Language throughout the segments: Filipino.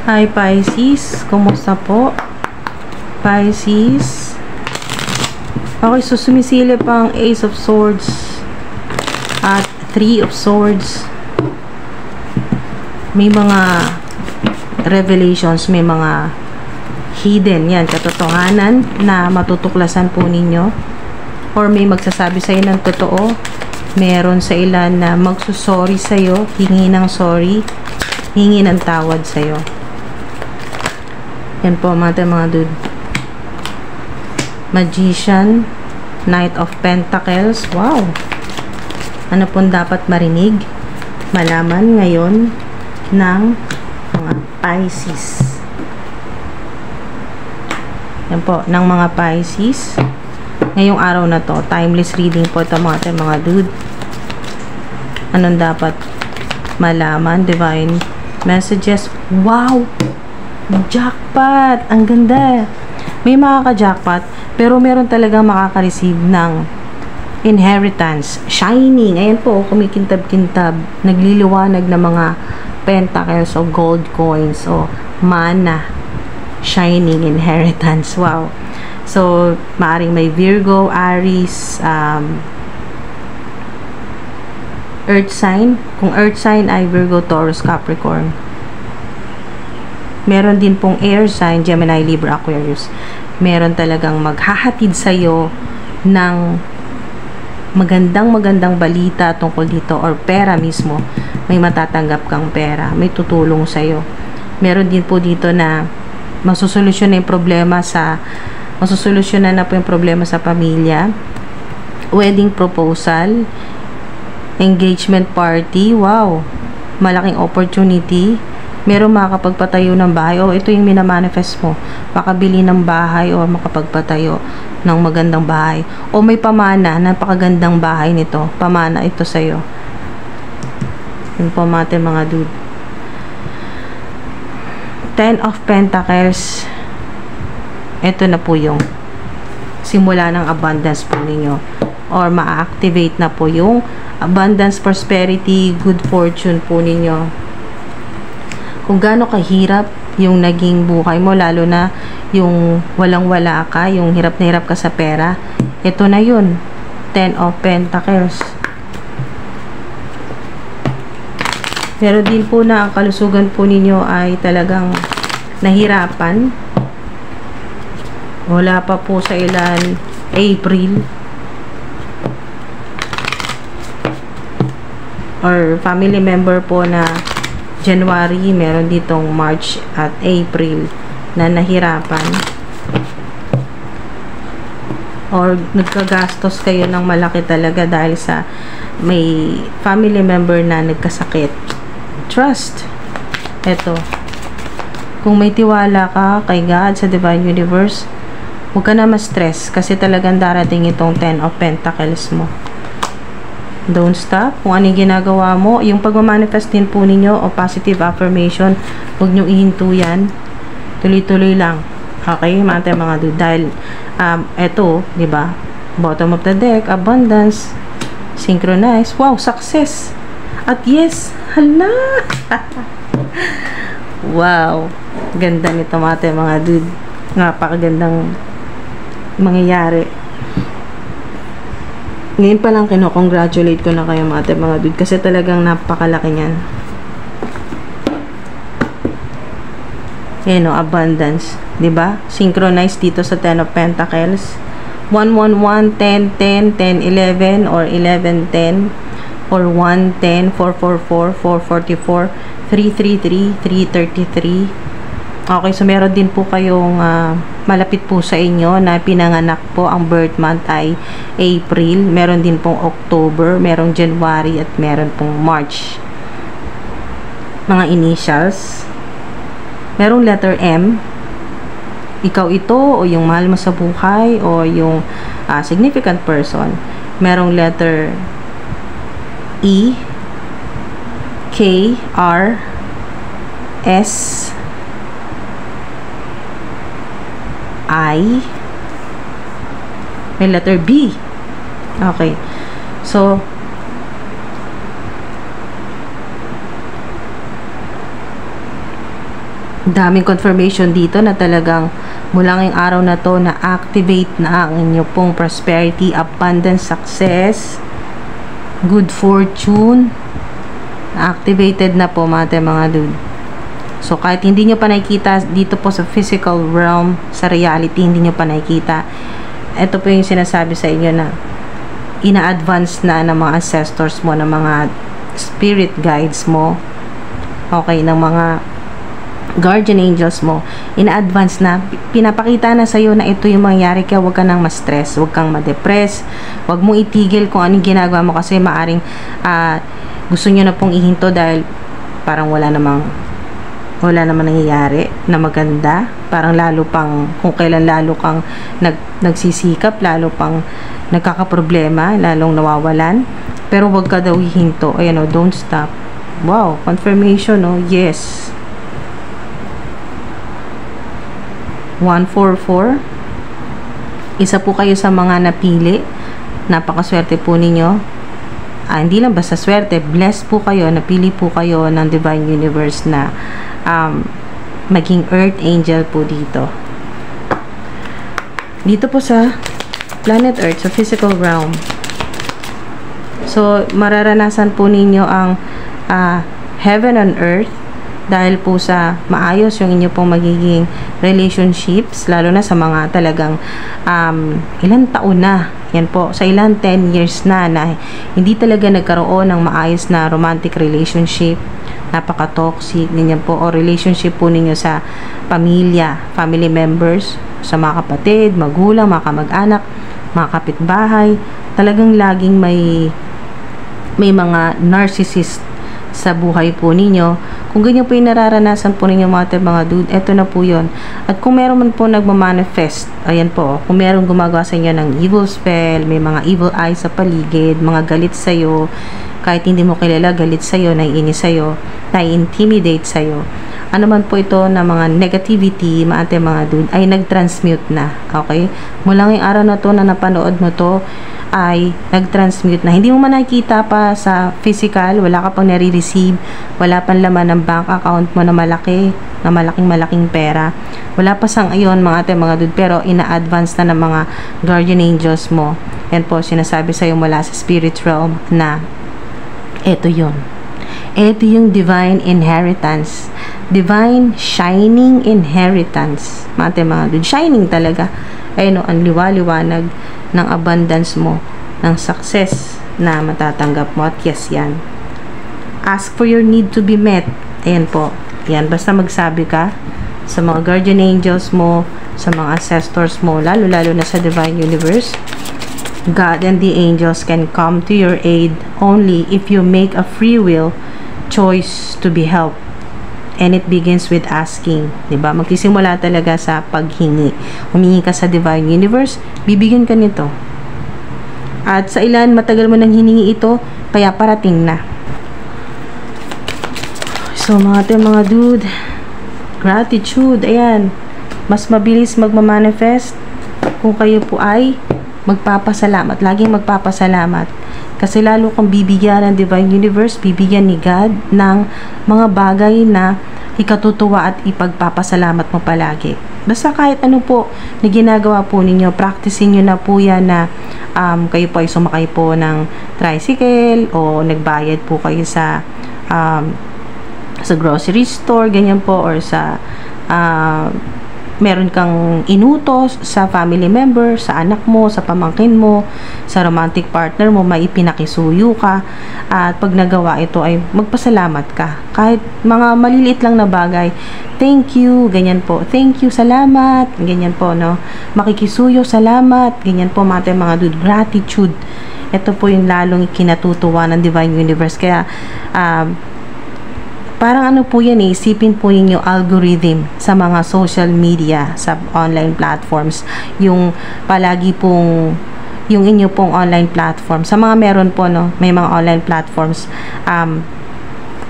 Hi Pisces, kumusta po? Pisces. Okay, so sumisilip ang Ace of Swords at Three of Swords. May mga revelations, may mga hidden, yan, katotohanan na matutuklasan po ninyo. Or may magsasabi sa'yo ng totoo. Meron sa ilan na magsusorry sa'yo, hingi ng sorry, hingi ng tawad sa'yo. Yan po mga dude. Magician, Knight of Pentacles. Wow! Ano pong dapat marinig, malaman ngayon ng mga Pisces? Yan po, ng mga Pisces. Ngayong araw na to, timeless reading po ito mga dude. Anong dapat malaman? Divine messages. Wow! Jackpot! Ang ganda! May makaka-jackpot, pero meron talaga makaka-receive ng inheritance. Shining! Ayan po, kumikintab-kintab. Nagliliwanag na mga pentacles o gold coins o mana. Shining inheritance. Wow! So, maaring may Virgo, Aries, Earth sign. Kung Earth sign ay Virgo, Taurus, Capricorn. Meron din pong air sign, Gemini, Libra, Aquarius. Meron talagang maghahatid sa'yo ng magandang balita tungkol dito or pera mismo. May matatanggap kang pera. May tutulong sa'yo. Meron din po dito na masusolusyonan na po yung problema sa pamilya. Wedding proposal. Engagement party. Wow! Malaking opportunity. Meron makakapagpatayo ng bahay o ito yung minamanifest mo, makabili ng bahay o makapagpatayo ng magandang bahay o may pamana, napakagandang bahay nito, pamana ito sa'yo. Yun po mga dude. Ten of Pentacles. Ito na po yung simula ng abundance po ninyo or ma-activate na po yung abundance, prosperity, good fortune po ninyo. Kung gaano kahirap yung naging buhay mo, lalo na yung walang-wala ka, yung hirap na hirap ka sa pera, ito na yun. Ten of Pentacles. Pero din po na ang kalusugan po ninyo ay talagang nahirapan. Wala pa po sa ilan April or family member po na January, meron ditong March at April na nahirapan or nagkagastos kayo ng malaki talaga dahil sa may family member na nagkasakit. Trust. Eto, kung may tiwala ka kay God, sa Divine Universe, huwag ka na ma-stress kasi talagang darating itong Ten of Pentacles mo. Don't stop. Kung ano yung ginagawa mo, yung pag-manifest din po ninyo o positive affirmation, huwag nyo ihinto yan. Tuloy-tuloy lang. Okay, mga dude. Dahil, eto, diba? Bottom of the deck, abundance, synchronize. Wow, success. At yes, hala! Wow. Ganda nito mga dude. Napakagandang mangyayari. Ngayon pa lang kino-congratulate ko na kayo mga dude kasi talagang napakalaki niyan. Yan o, abundance. 'Di ba? Synchronize dito sa Ten of Pentacles. 111, 10, 10, 10, 11 or 11, 10 or 1, 10, 444, 444, 333, 333. Okay, so meron din po kayong malapit po sa inyo na pinanganak po. Ang birth month ay April. Meron din pong October, merong January at meron pong March. Mga initials. Merong letter M. Ikaw ito o yung mahal mo sa buhay o yung significant person. Merong letter E, K, R, S, I, may letter B. Okay. So, daming confirmation dito na talagang mula ngayong araw na to na activate na ang inyo pong prosperity, abundance, success, good fortune. Activated na po mga dude. So kahit hindi nyo pa nakikita dito po sa physical realm, sa reality hindi nyo pa nakikita, ito po yung sinasabi sa inyo na ina-advance na ng mga ancestors mo, ng mga spirit guides mo, okay, ng mga guardian angels mo, ina-advance na, pinapakita na sa'yo na ito yung mangyayari, kaya huwag ka nang ma-stress, huwag kang ma-depress, huwag mong itigil kung anong ginagawa mo, kasi maaring gusto nyo na pong ihinto dahil parang wala namang nangyayari na maganda, parang lalo pang, kung kailan lalo kang nagsisikap, lalo pang nagkakaproblema, lalong nawawalan, pero wag ka daw hihinto. Ayan o, don't stop. Wow, confirmation o, yes. 144. Isa po kayo sa mga napili. Napakaswerte po ninyo. Hindi lang basta swerte, blessed po kayo, napili po kayo ng Divine Universe na maging Earth Angel po dito. Dito po sa planet Earth, sa physical realm. So, mararanasan po ninyo ang heaven on earth dahil po sa maayos yung inyo pong magiging relationships, lalo na sa mga talagang ilang taon na, yan po, sa ilang 10 years na hindi talaga nagkaroon ng maayos na romantic relationship, napaka-toxic, ganyan po, o relationship po ninyo sa pamilya, family members, sa mga kapatid, magulang, mga kamag-anak, mga kapitbahay, talagang laging may mga narcissist sa buhay po ninyo. Kung ganyan po yung nararanasan po ninyo mga dude, eto na po yun. At kung meron man po nagmamanifest, ayan po, kung meron gumagawa sa inyo ng evil spell, may mga evil eyes sa paligid, mga galit sa'yo, kahit hindi mo kilala, galit sa'yo, naiinis sa'yo, nai-intimidate sa'yo, ano man po ito na mga negativity, mga dude, ay nag-transmute na. Okay? Mula ngayong araw na to na napanood mo to, ay nag-transmute na. Hindi mo man nakikita pa sa physical, wala ka pang nare-receive, wala pang laman ng bank account mo na malaki, na malaking pera. Wala pa sang ayon mga dude, pero ina-advance na ng mga guardian angels mo. Yan po, sinasabi sa'yo mula sa spirit realm na eto yun. Ito yung divine inheritance. Divine shining inheritance. Mga dude, shining talaga. Ayun o, ang liwaliwanag ng abundance mo, ng success na matatanggap mo. At yes, yan. Ask for your need to be met. Ayan po. Yan, basta magsabi ka sa mga guardian angels mo, sa mga ancestors mo, lalo na sa divine universe. God and the angels can come to your aid only if you make a free will choice to be helped. And it begins with asking. Diba? Magsisimula talaga sa paghingi. Humingi ka sa divine universe, bibigyan ka nito. At sa ilan, matagal mo nang hiningi ito, kaya parating na. So, mga dude, gratitude, ayan, mas mabilis magmamanifest kung kayo po ay magpapasalamat. Laging magpapasalamat. Kasi lalo kang bibigyan ng divine universe, bibigyan ni God ng mga bagay na ikatutuwa at ipagpapasalamat mo palagi. Basta kahit ano po na ginagawa po ninyo, practicein nyo na po yan na kayo po ay sumakay po ng tricycle o nagbayad po kayo sa grocery store, ganyan po, or sa meron kang inutos sa family member, sa anak mo, sa pamangkin mo, sa romantic partner mo, maipinakisuyo ka, at pag nagawa ito ay magpasalamat ka. Kahit mga maliliit lang na bagay, thank you, ganyan po, thank you, salamat, ganyan po, no? Makikisuyo, salamat, ganyan po mga dude, gratitude. Ito po yung lalong kinatutuwa ng divine universe. Kaya, parang ano po yan, isipin po ninyo algorithm sa mga social media, sa online platforms, yung palagi pong yung inyo pong online platform. Sa mga meron po, no, may mga online platforms,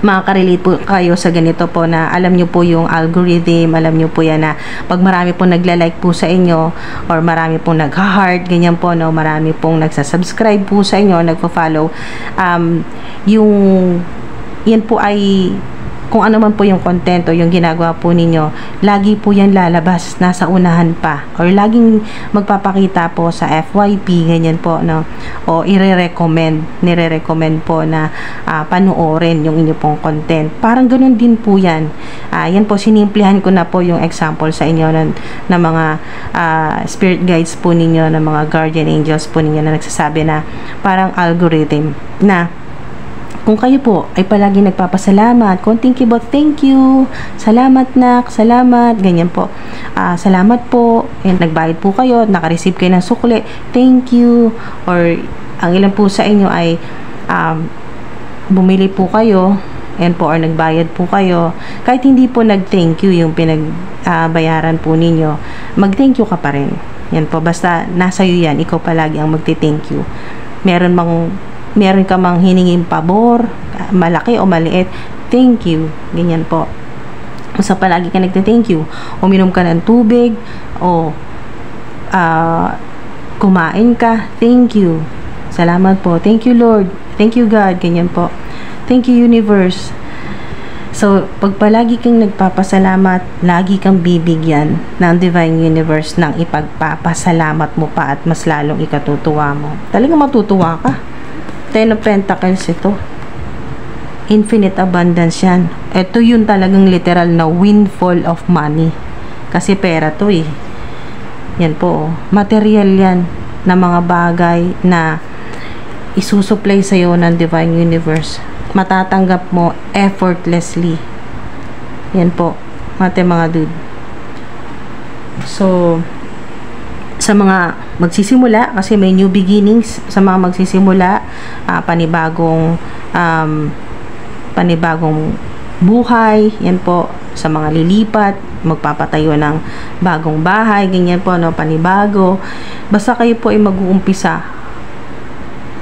makaka-relate po kayo sa ganito po na alam nyo po yung algorithm, alam nyo po yan na pag marami pong nagla-like po sa inyo or marami pong nag-heart, ganyan po, no, marami pong nagsasubscribe po sa inyo, nagpo-follow, yan po ay kung ano man po yung content o yung ginagawa po ninyo, lagi po yan lalabas, nasa unahan pa, or laging magpapakita po sa FYP, ganyan po, no? O nire-recommend po na panoorin yung inyo pong content. Parang ganun din po yan. Yan po, sinimplihan ko na po yung example sa inyo na mga spirit guides po ninyo, na mga guardian angels po ninyo na nagsasabi na parang algorithm na kung kayo po ay palagi nagpapasalamat, konting kibot, thank you, salamat nak, salamat, ganyan po, salamat po, nagbayad po kayo, nakareceive kayo ng sukli, thank you, or ang ilan po sa inyo ay bumili po kayo, yan po, or nagbayad po kayo, kahit hindi po nag-thank you yung pinagbayaran po ninyo, mag-thank you ka pa rin. Yan po, basta nasa iyo yan, ikaw palagi ang magti-thank you. Meron ka mang hiningin pabor, malaki o maliit, thank you, ganyan po. Basta palagi ka nagte-thank you. Uminom ka ng tubig, o kumain ka, thank you, salamat po, thank you Lord, thank you God, ganyan po, thank you universe. So, pag palagi kang nagpapasalamat, lagi kang bibigyan ng Divine Universe ng ipagpapasalamat mo pa, at mas lalong ikatutuwa mo. Talagang matutuwa ka. 10 of Pentacles ito. Infinite abundance yan. Ito yun talagang literal na windfall of money. Kasi pera to eh. Yan po. Material yan na mga bagay na isusupply sa'yo ng Divine Universe. Matatanggap mo effortlessly. Yan po. Mga dude. So, sa mga magsisimula, kasi may new beginnings, sa mga magsisimula, panibagong buhay, yan po, sa mga lilipat, magpapatayo ng bagong bahay, ganyan po, no, panibago, basta kayo po ay mag-uumpisa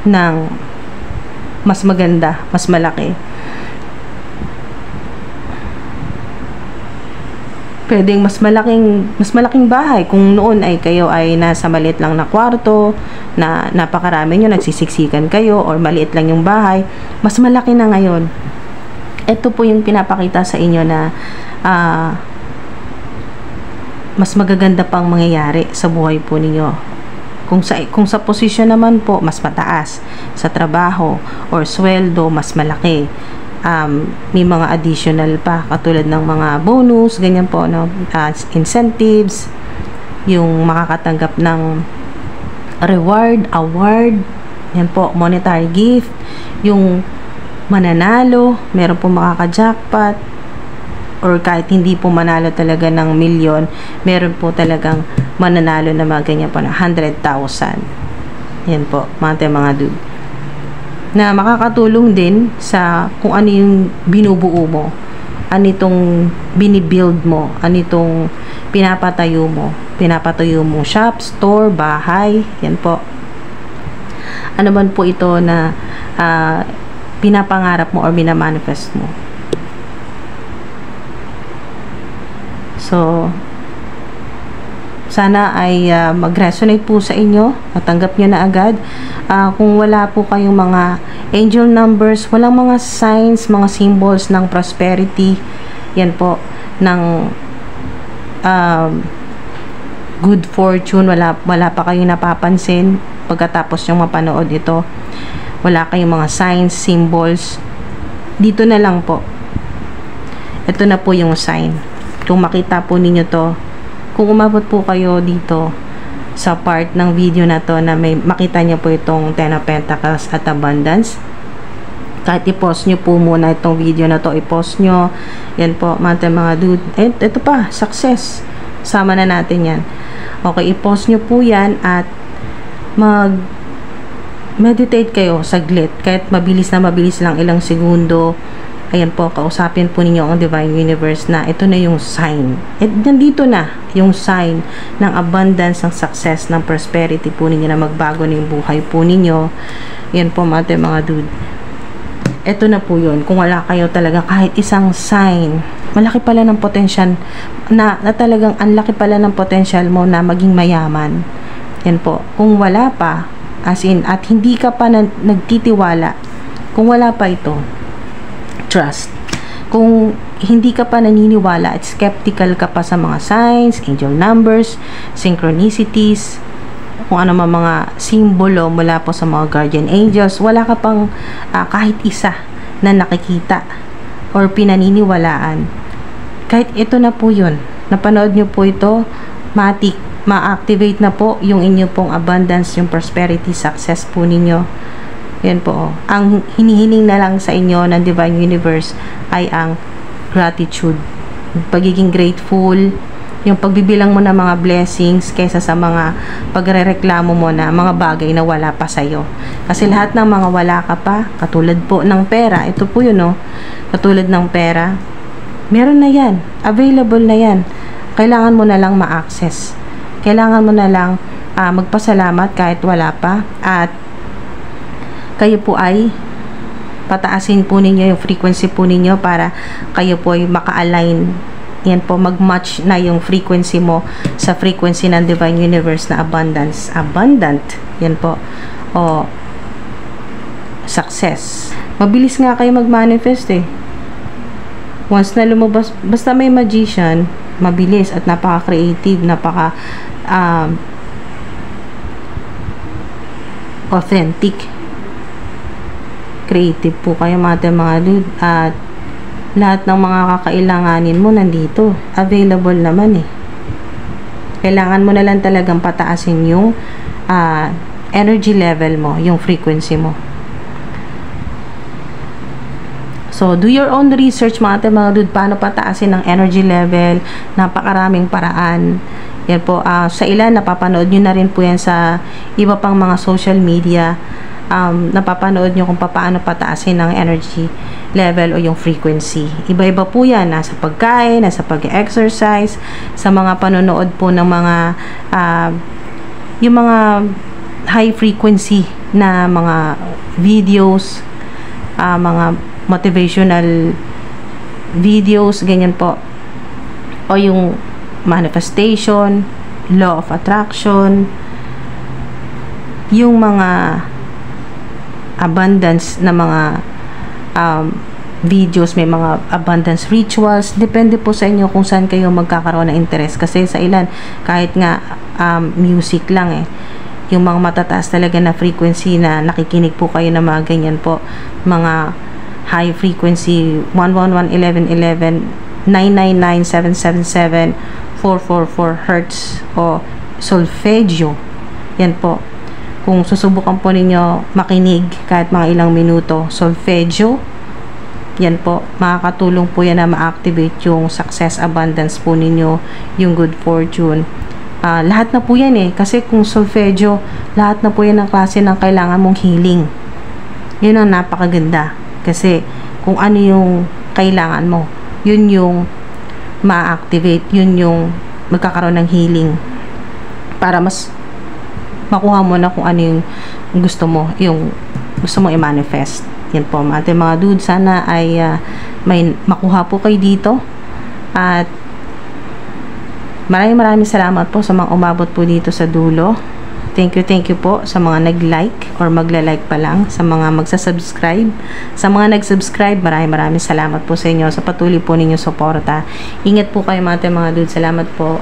ng mas maganda, mas malaki. Pwedeng mas malaking bahay kung noon ay kayo ay nasa maliit lang na kwarto, na napakarami nyo, nagsisiksikan kayo, or maliit lang yung bahay, mas malaki na ngayon. Ito po yung pinapakita sa inyo na mas magaganda pang mangyayari sa buhay po ninyo. Kung sa posisyon naman po, mas mataas sa trabaho or sweldo, mas malaki. May mga additional pa, katulad ng mga bonus, ganyan po, no? Incentives, yung makakatanggap ng reward, award, yan po, monetary gift, yung mananalo, meron po makaka-jackpot, or kahit hindi po manalo talaga ng milyon, meron po talagang mananalo na mga ganyan po na 100,000. Yan po, mga dude, na makakatulong din sa kung ano yung binubuo mo, ano itong binibuild mo, ano itong pinapatayo mo, shop, store, bahay, yan po. Ano man po ito na pinapangarap mo or minamanifest mo. So, sana ay mag-resonate po sa inyo, natanggap nyo na agad. Kung wala po kayong mga angel numbers, walang mga signs, mga symbols ng prosperity, yan po, ng good fortune, wala pa kayong napapansin pagkatapos yung mapanood ito, wala kayong mga signs, symbols, dito na lang po, ito na po yung sign. Kung makita po ninyo to, kung umabot po kayo dito sa part ng video na to na may makita nyo po itong 10 of Pentacles at Abundance, kahit i-post nyo po muna itong video na to, i-post nyo, yan po, mga dude, ito pa, success, sama na natin yan. Okay, i-post nyo po yan at mag-meditate kayo saglit, kahit mabilis lang, ilang segundo. Ayan po, kausapin po ninyo ang Divine Universe na ito na yung sign. Nandito na yung sign ng abundance, ng success, ng prosperity po ninyo, na magbago na yung buhay po ninyo. Ayan po mga dude. Ito na po yun. Kung wala kayo talaga kahit isang sign, malaki pala ng potential na talagang ang laki pala ng potential mo na maging mayaman. Yan po. Kung wala pa, as in, at hindi ka pa nagtitiwala, kung wala pa ito, trust. Kung hindi ka pa naniniwala at skeptical ka pa sa mga signs, angel numbers, synchronicities, kung ano mga simbolo mula po sa mga guardian angels, wala ka pang kahit isa na nakikita or pinaniniwalaan, kahit ito na po yun, napanood nyo po ito, ma-activate na po yung inyo pong abundance, yung prosperity, success po ninyo. Yan po. Ang hinihiling na lang sa inyo ng Divine Universe ay ang gratitude, pagiging grateful, yung pagbibilang mo ng mga blessings kaysa sa mga pagrereklamo mo na mga bagay na wala pa sa'yo. Kasi lahat ng mga wala ka pa, katulad po ng pera, ito po yun, no? Katulad ng pera, meron na yan, available na yan. Kailangan mo na lang ma-access. Kailangan mo na lang magpasalamat kahit wala pa, at kayo po ay pataasin po ninyo yung frequency po ninyo para kayo po ay maka-align. Yan po, mag-match na yung frequency mo sa frequency ng Divine Universe na abundance. Abundant. Yan po. O, success. Mabilis nga kayo mag-manifest eh. Once na lumabas, basta may magician, mabilis at napaka-creative, authentic. Creative po kayo mga dude, at lahat ng mga kakailanganin mo nandito, available naman eh. Kailangan mo na lang talagang pataasin yung energy level mo, yung frequency mo. So, do your own research mga dude, paano pataasin ang energy level. Napakaraming paraan. Yan po, sa ilan napapanood nyo na rin po yan sa iba pang mga social media. Napapanood nyo kung paano pataasin ang energy level o yung frequency. Iba-iba po yan, nasa pagkain, nasa pag-exercise, sa mga panonood po ng mga yung mga high frequency na mga videos, mga motivational videos, ganyan po, o yung manifestation, law of attraction, yung mga abundance na mga videos, may mga abundance rituals. Depende po sa inyo kung saan kayo magkakaroon ng interest, kasi sa ilan kahit nga music lang eh, yung mga matataas talaga na frequency na nakikinig po kayo ng mga ganyan po, mga high frequency 111, 1111, 999, 777, 444 hertz o solfeggio. Yan po, kung susubukan po ninyo makinig kahit mga ilang minuto, solfeggio, yan po, makakatulong po yan na ma-activate yung success, abundance po ninyo, yung good fortune. Lahat na po yan eh, kasi kung solfeggio, lahat na po yan ang klase ng kailangan mong healing. Yun ang napakaganda, kasi kung ano yung kailangan mo, yun yung ma-activate, yun yung magkakaroon ng healing para mas makuha mo na kung ano yung gusto mo, yung gusto mo i-manifest. Yan po mga dude, sana ay may makuha po kayo dito, at maraming salamat po sa mga umabot po dito sa dulo. Thank you po sa mga nag-like or magla-like pa lang, sa mga magsa-subscribe, sa mga nag-subscribe, maraming salamat po sa inyo sa patuloy po ninyong suporta. Ingat po kayo mga dude, salamat po.